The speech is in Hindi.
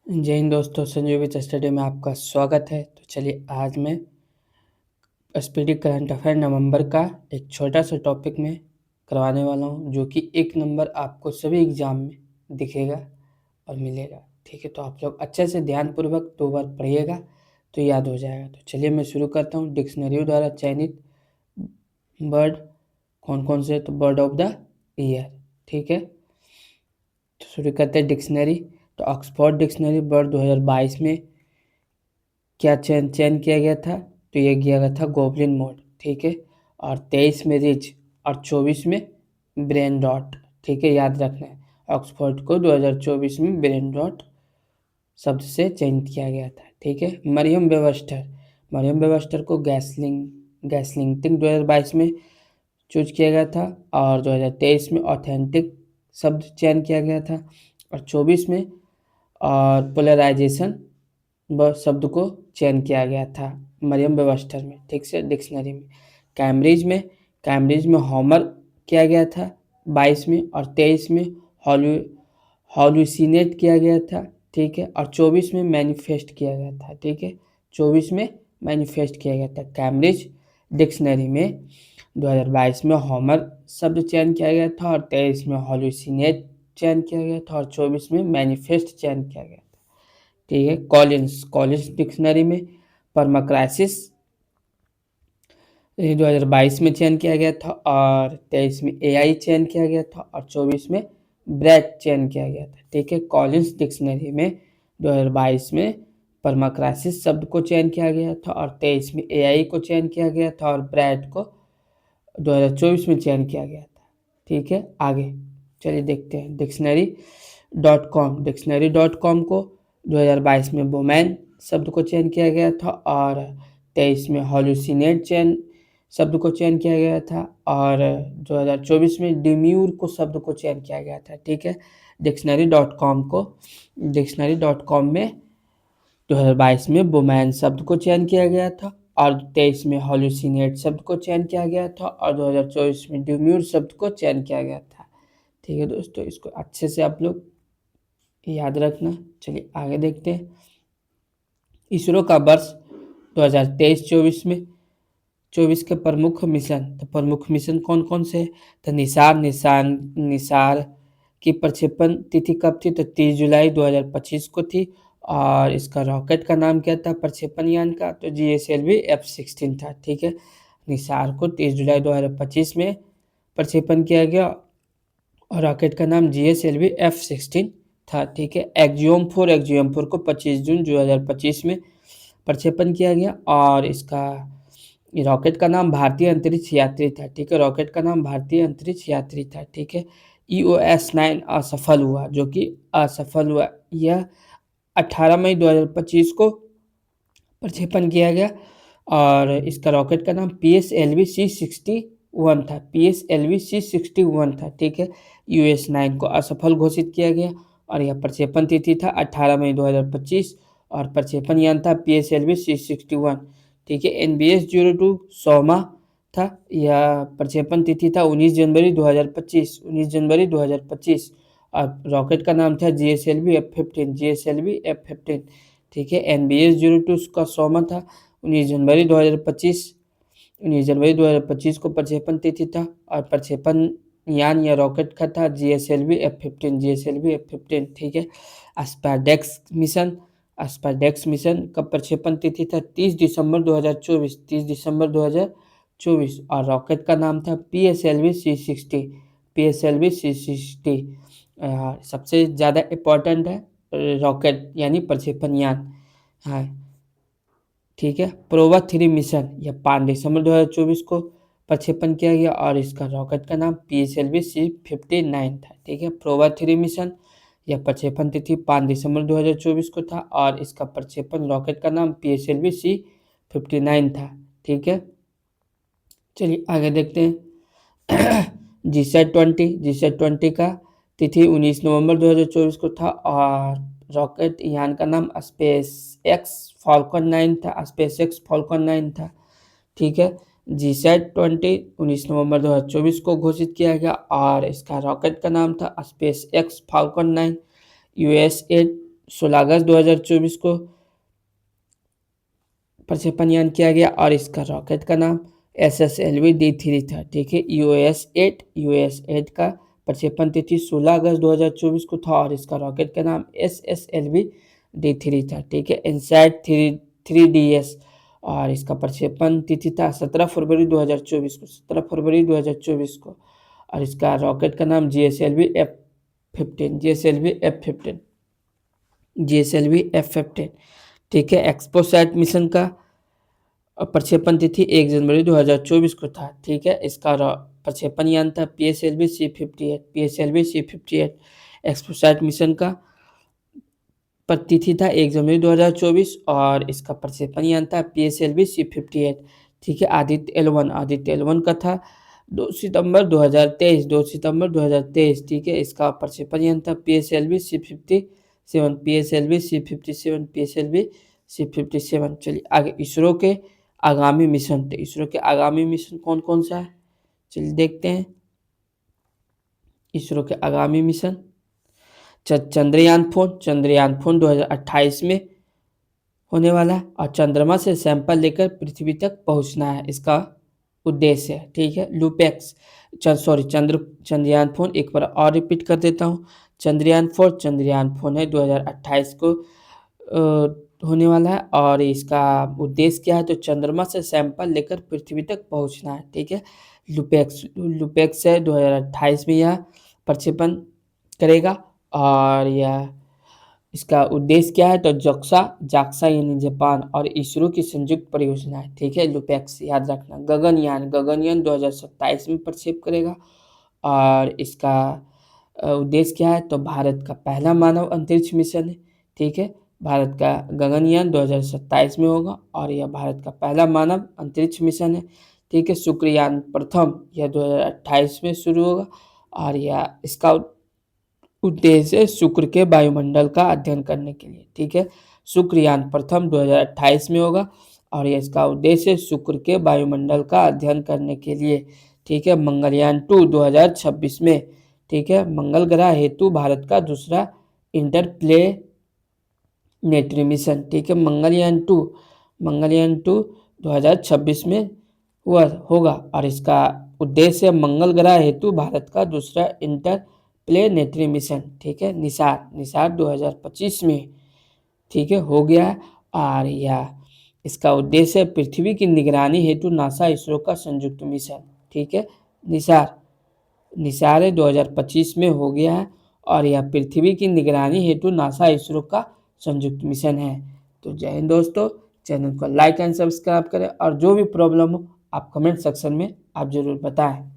जय हिंद दोस्तों, संजीव विच स्टडी में आपका स्वागत है। तो चलिए आज मैं एसपीडी करंट अफेयर नवंबर का एक छोटा सा टॉपिक में करवाने वाला हूँ, जो कि एक नंबर आपको सभी एग्जाम में दिखेगा और मिलेगा। ठीक है, तो आप लोग अच्छे से ध्यानपूर्वक 2 बार पढ़िएगा तो याद हो जाएगा। तो चलिए मैं शुरू करता हूँ। डिक्शनरियों द्वारा चयनित बर्ड कौन कौन से, तो बर्ड ऑफ द ईयर। ठीक है, तो शुरू करते हैं डिक्शनरी। तो ऑक्सफोर्ड डिक्शनरी बर्ड 2022 में क्या चयन किया गया था, तो ये किया गया था गोबलिन मोड। ठीक है, और 23 में रिच और 24 में ब्रेन रॉट। ठीक है, याद रखना है ऑक्सफोर्ड को 2024 में ब्रेन रॉट शब्द से चयनित किया गया था। ठीक है, मरियम वेबस्टर को गैसलिंग 2022 में चूज किया गया था और 2023 में ऑथेंटिक शब्द चयन किया गया था और 24 में और पोलराइजेशन शब्द को चयन किया गया था मरियम वेबस्टर में। ठीक से डिक्शनरी में कैम्ब्रिज में होमर किया गया था 22 में और 23 में हॉल्यूसिनेट किया गया था। ठीक है, और 24 में मैनिफेस्ट किया गया था। ठीक है, 24 में मैनिफेस्ट किया गया था। कैम्ब्रिज डिक्शनरी में 2022 में होमर शब्द चयन किया गया था और 23 में हॉल्यूसिनेट चयन किया गया था और 24 में मैनिफेस्ट चयन किया गया था। ठीक है, कॉलिंस डिक्शनरी में परमाक्राइसिस 2022 में चयन किया गया था और 23 में एआई चयन किया गया था और 24 में ब्रैक चयन किया गया था। ठीक है, कॉलिंस डिक्शनरी में 2022 में परमाक्राइसिस शब्द को चयन किया गया था और 23 में एआई को चयन किया गया था और ब्रैड को 2024 में चयन किया गया था। ठीक है, आगे चलिए देखते हैं डिक्शनरी डॉट कॉम को 2022 में बोमैन शब्द को चयन किया गया था और 23 में हॉल्यूसिनेट शब्द को चयन किया गया था और 2024 में डिम्यूर को शब्द को चयन किया गया था। ठीक है, डिक्शनरी डॉट कॉम में 2022 में बोमैन शब्द को चयन किया गया था और 23 में हॉल्यूसिनेट शब्द को चयन किया गया था और 2024 में डिम्यूर शब्द को चयन किया गया था। ठीक है दोस्तों, इसको अच्छे से आप लोग याद रखना। चलिए आगे देखते हैं। इसरो का वर्ष 2023-24 के प्रमुख मिशन, तो प्रमुख मिशन कौन कौन से, तो निसार की प्रक्षेपण तिथि कब थी, तो 30 जुलाई 2025 को थी और इसका रॉकेट का नाम क्या था प्रक्षेपण यान का, तो GSLV F-16 था। ठीक है, निसार को 30 जुलाई 2025 में प्रक्षेपण किया गया और रॉकेट का नाम GSLV F-16 था। ठीक है, एक्जियोम 4 को 25 जून 2025 में प्रक्षेपण किया गया और इसका रॉकेट का नाम भारतीय अंतरिक्ष यात्री था। ठीक है, रॉकेट का नाम भारतीय अंतरिक्ष यात्री था। ठीक है, EOS-9 असफल हुआ, जो कि असफल हुआ। यह 18 मई 2025 को प्रक्षेपण किया गया और इसका रॉकेट का नाम PSLV C61 था। PSLV C61 था। ठीक है, US-9 को असफल घोषित किया गया और यह प्रक्षेपण तिथि था 18 मई 2025 और प्रक्षेपण यान था PSLV C61। ठीक है, NBS-02 सोमा था। यह प्रक्षेपण तिथि था 19 जनवरी 2025 और रॉकेट का नाम था GSLV F-15। ठीक है, NBS-02 का सोमा था 19 जनवरी 2025 को प्रक्षेपण तिथि था और प्रक्षेपण यान या रॉकेट का था GSLV F-15। ठीक है, एस्पेडेक्स मिशन का प्रक्षेपण तिथि था 30 दिसंबर 2024 और रॉकेट का नाम था PSLV C60। सबसे ज़्यादा इम्पोर्टेंट है रॉकेट यानी प्रक्षेपण यान है। ठीक है, प्रोवा 3 मिशन यह 5 दिसंबर 2024 को प्रक्षेपण किया गया और इसका रॉकेट का नाम PSLV C59 था। ठीक है, प्रोवा 3 मिशन यह प्रक्षेपण तिथि 5 दिसंबर 2024 को था और इसका प्रक्षेपण रॉकेट का नाम PSLV C59 था। ठीक है, चलिए आगे देखते हैं। GSAT-20 का तिथि 19 नवंबर 2024 को था और रॉकेट यान का नाम SpaceX Falcon 9 था। ठीक है, GSAT-20 19 नवंबर 2024 को घोषित किया गया और इसका रॉकेट का नाम था SpaceX Falcon 9। 16 अगस्त 2024 को प्रक्षेपण यान किया गया और इसका रॉकेट का नाम SSLV-D3 था। ठीक है, US-8 का प्रक्षेपण तिथि 16 अगस्त 2024 को था और इसका रॉकेट का नाम SSLV-D3 था। ठीक है, इनसैट 3DS और इसका प्रक्षेपण तिथि था 17 फरवरी 2024 को और इसका रॉकेट का नाम GSLV-F15। ठीक है, एक्सपोसैट मिशन का प्रक्षेपण तिथि 1 जनवरी 2024 को था। ठीक है, इसका प्रक्षेपण यान था PSLV-C58। एक्सपोसैट मिशन का तिथि था 1 जनवरी 2024 और इसका प्रक्षेपण यान था PSLV-C58। ठीक है, आदित्य L1 का था 2 सितंबर 2023। ठीक है, इसका प्रक्षेपण यान था PSLV-C57। चलिए आगे इसरो के आगामी मिशन, तो इसरो के आगामी मिशन कौन कौन सा है, चलिए देखते हैं। इसरो के आगामी मिशन चंद्रयान 4 2028 में होने वाला है और चंद्रमा से सैंपल लेकर पृथ्वी तक पहुंचना है, इसका उद्देश्य है। ठीक है, चंद्रयान 4 एक बार और रिपीट कर देता हूँ। चंद्रयान 4 है 2028 को होने वाला है और इसका उद्देश्य क्या है, तो चंद्रमा से सैंपल लेकर पृथ्वी तक पहुंचना है। ठीक है, लुपेक्स है 2028 में यह प्रक्षेपण करेगा और यह इसका उद्देश्य क्या है, तो जाक्सा यानी जापान और इसरो की संयुक्त परियोजना है। ठीक है, लुपेक्स याद रखना। गगनयान 2027 में प्रक्षेप करेगा और इसका उद्देश्य क्या है, तो भारत का पहला मानव अंतरिक्ष मिशन है। ठीक है, भारत का गगनयान 2027 में होगा और यह भारत का पहला मानव अंतरिक्ष मिशन है। ठीक है, शुक्रयान प्रथम यह 2028 में शुरू होगा और यह इसका उद्देश्य शुक्र के वायुमंडल का अध्ययन करने के लिए। ठीक है, शुक्रयान प्रथम 2028 में होगा और यह इसका उद्देश्य शुक्र के वायुमंडल का अध्ययन करने के लिए। ठीक है, मंगलयान 2 2026 में। ठीक है, मंगल ग्रह हेतु भारत का दूसरा इंटरप्लेनेटरी मिशन। ठीक है, मंगलयान 2 2026 में होगा और इसका उद्देश्य मंगल ग्रह हेतु भारत का दूसरा इंटरप्लेनेटरी मिशन। ठीक है, निसार 2025 में। ठीक है, हो गया है और यह इसका उद्देश्य पृथ्वी की निगरानी हेतु नासा इसरो का संयुक्त मिशन। ठीक है, निसार 2025 में हो गया है और यह पृथ्वी की निगरानी हेतु नासा इसरो का संयुक्त मिशन है। तो जय हिंद दोस्तों, चैनल को लाइक एंड सब्सक्राइब करें और जो भी प्रॉब्लम हो आप कमेंट सेक्शन में आप जरूर बताएं।